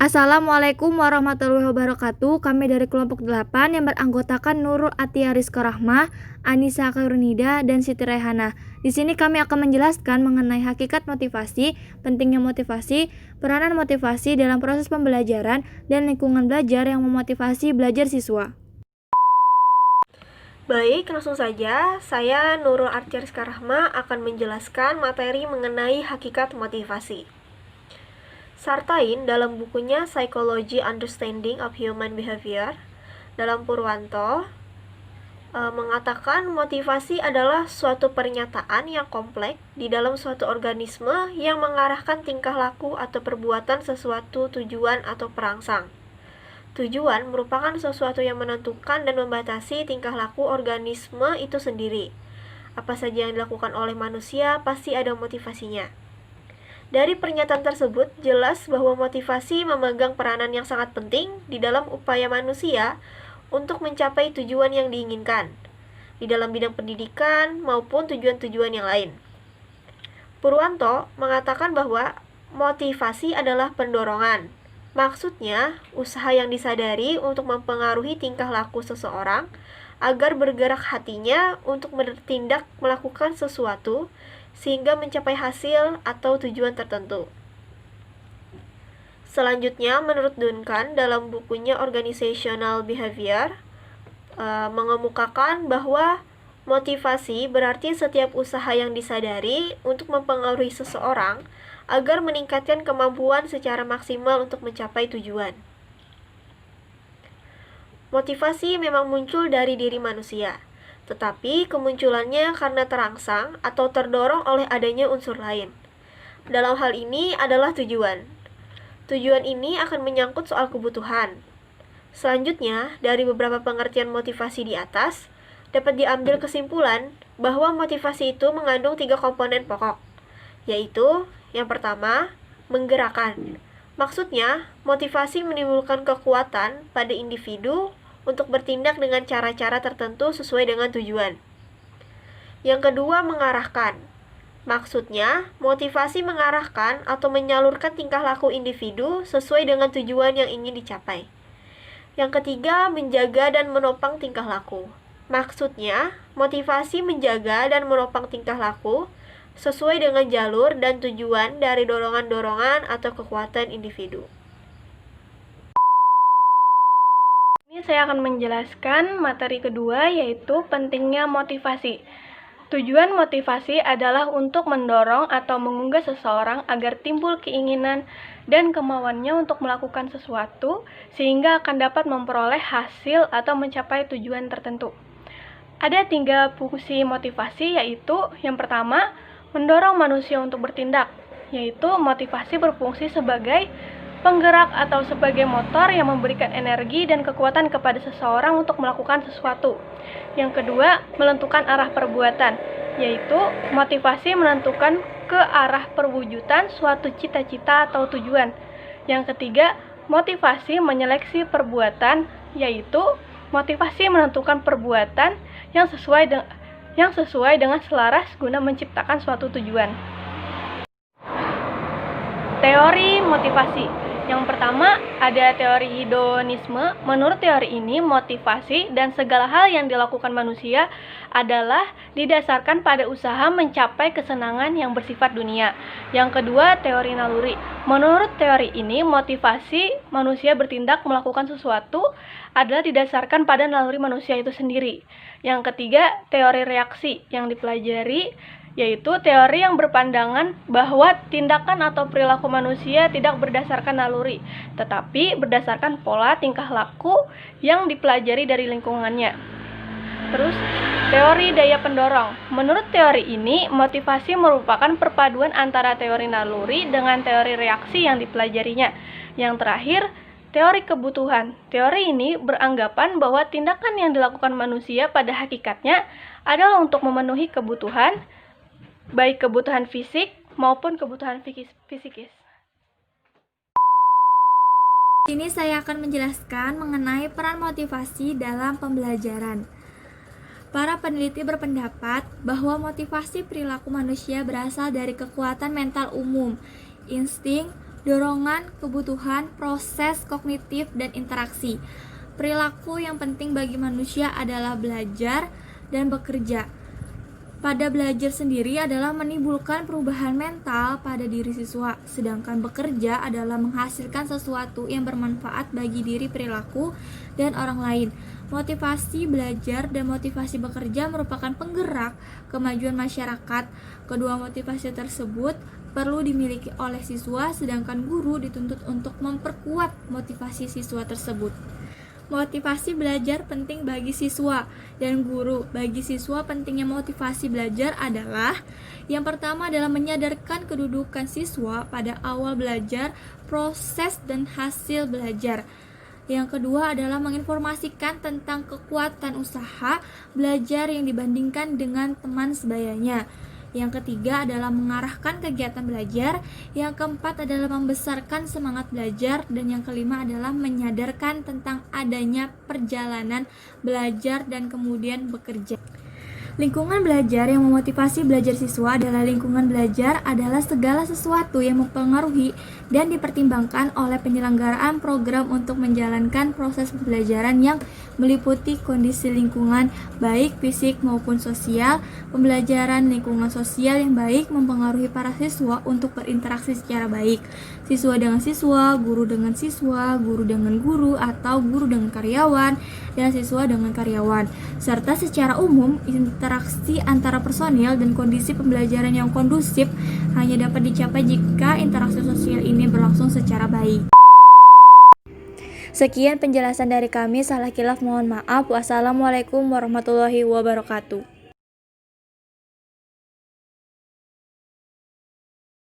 Assalamualaikum warahmatullahi wabarakatuh. Kami dari kelompok 8 yang beranggotakan Nurul Atia Rizka Rahmah, Anissa Khairunida, dan Siti Raihana. Di sini kami akan menjelaskan mengenai hakikat motivasi, pentingnya motivasi, peranan motivasi dalam proses pembelajaran, dan lingkungan belajar yang memotivasi belajar siswa. Baik, langsung saja. Saya Nurul Atia Rizka Rahmah akan menjelaskan materi mengenai hakikat motivasi. Sartain dalam bukunya Psychology Understanding of Human Behavior dalam Purwanto mengatakan motivasi adalah suatu pernyataan yang kompleks di dalam suatu organisme yang mengarahkan tingkah laku atau perbuatan sesuatu tujuan atau perangsang. Tujuan merupakan sesuatu yang menentukan dan membatasi tingkah laku organisme itu sendiri. Apa saja yang dilakukan oleh manusia pasti ada motivasinya. Dari pernyataan tersebut, jelas bahwa motivasi memegang peranan yang sangat penting di dalam upaya manusia untuk mencapai tujuan yang diinginkan, di dalam bidang pendidikan maupun tujuan-tujuan yang lain. Purwanto mengatakan bahwa motivasi adalah pendorongan. Maksudnya, usaha yang disadari untuk mempengaruhi tingkah laku seseorang agar bergerak hatinya untuk bertindak melakukan sesuatu sehingga mencapai hasil atau tujuan tertentu. Selanjutnya, menurut Duncan dalam bukunya Organizational Behavior mengemukakan bahwa motivasi berarti setiap usaha yang disadari untuk mempengaruhi seseorang agar meningkatkan kemampuan secara maksimal untuk mencapai tujuan. Motivasi memang muncul dari diri manusia, tetapi kemunculannya karena terangsang atau terdorong oleh adanya unsur lain. Dalam hal ini adalah tujuan. Tujuan ini akan menyangkut soal kebutuhan. Selanjutnya, dari beberapa pengertian motivasi di atas, dapat diambil kesimpulan bahwa motivasi itu mengandung 3 komponen pokok, yaitu yang pertama, menggerakkan. Maksudnya, motivasi menimbulkan kekuatan pada individu untuk bertindak dengan cara-cara tertentu sesuai dengan tujuan. Yang kedua, mengarahkan. Maksudnya, motivasi mengarahkan atau menyalurkan tingkah laku individu sesuai dengan tujuan yang ingin dicapai. Yang ketiga, menjaga dan menopang tingkah laku. Maksudnya, motivasi menjaga dan menopang tingkah laku sesuai dengan jalur dan tujuan dari dorongan-dorongan atau kekuatan individu. Ini saya akan menjelaskan materi kedua, yaitu pentingnya motivasi. Tujuan motivasi adalah untuk mendorong atau menggugah seseorang agar timbul keinginan dan kemauannya untuk melakukan sesuatu sehingga akan dapat memperoleh hasil atau mencapai tujuan tertentu. Ada 3 fungsi motivasi, yaitu yang pertama, mendorong manusia untuk bertindak, yaitu motivasi berfungsi sebagai penggerak atau sebagai motor yang memberikan energi dan kekuatan kepada seseorang untuk melakukan sesuatu. Yang kedua, menentukan arah perbuatan, yaitu motivasi menentukan ke arah perwujudan suatu cita-cita atau tujuan. Yang ketiga, motivasi menyeleksi perbuatan, yaitu motivasi menentukan perbuatan yang sesuai dengan selaras guna menciptakan suatu tujuan. Teori motivasi. Yang pertama, ada teori hedonisme. Menurut teori ini, motivasi dan segala hal yang dilakukan manusia adalah didasarkan pada usaha mencapai kesenangan yang bersifat dunia. Yang kedua, teori naluri. Menurut teori ini, motivasi manusia bertindak melakukan sesuatu adalah didasarkan pada naluri manusia itu sendiri. Yang ketiga, teori reaksi yang dipelajari, yaitu teori yang berpandangan bahwa tindakan atau perilaku manusia tidak berdasarkan naluri, tetapi berdasarkan pola tingkah laku yang dipelajari dari lingkungannya. Terus, teori daya pendorong. Menurut teori ini, motivasi merupakan perpaduan antara teori naluri dengan teori reaksi yang dipelajarinya. Yang terakhir, teori kebutuhan. Teori ini beranggapan bahwa tindakan yang dilakukan manusia pada hakikatnya adalah untuk memenuhi kebutuhan, baik kebutuhan fisik maupun kebutuhan psikis. Di sini saya akan menjelaskan mengenai peran motivasi dalam pembelajaran. Para peneliti berpendapat bahwa motivasi perilaku manusia berasal dari kekuatan mental umum, insting, dorongan, kebutuhan, proses kognitif, dan interaksi. Perilaku yang penting bagi manusia adalah belajar dan bekerja. Pada belajar sendiri adalah menimbulkan perubahan mental pada diri siswa, sedangkan bekerja adalah menghasilkan sesuatu yang bermanfaat bagi diri, perilaku, dan orang lain. Motivasi belajar dan motivasi bekerja merupakan penggerak kemajuan masyarakat. Kedua motivasi tersebut perlu dimiliki oleh siswa, sedangkan guru dituntut untuk memperkuat motivasi siswa tersebut. Motivasi belajar penting bagi siswa dan guru. Bagi siswa, pentingnya motivasi belajar adalah yang pertama adalah menyadarkan kedudukan siswa pada awal belajar, proses dan hasil belajar. Yang kedua adalah menginformasikan tentang kekuatan usaha belajar yang dibandingkan dengan teman sebayanya. Yang ketiga adalah mengarahkan kegiatan belajar. Yang keempat adalah membesarkan semangat belajar. Dan yang kelima adalah menyadarkan tentang adanya perjalanan belajar dan kemudian bekerja. Lingkungan belajar yang memotivasi belajar siswa adalah lingkungan belajar adalah segala sesuatu yang mempengaruhi dan dipertimbangkan oleh penyelenggaraan program untuk menjalankan proses pembelajaran yang meliputi kondisi lingkungan baik fisik maupun sosial. Pembelajaran lingkungan sosial yang baik mempengaruhi para siswa untuk berinteraksi secara baik. Siswa dengan siswa, guru dengan siswa, guru dengan guru atau guru dengan karyawan, dan siswa dengan karyawan. Serta secara umum, interaksi antara personil dan kondisi pembelajaran yang kondusif hanya dapat dicapai jika interaksi sosial ini berlangsung secara baik. Sekian penjelasan dari kami, salah kilaf mohon maaf. Wassalamualaikum warahmatullahi wabarakatuh.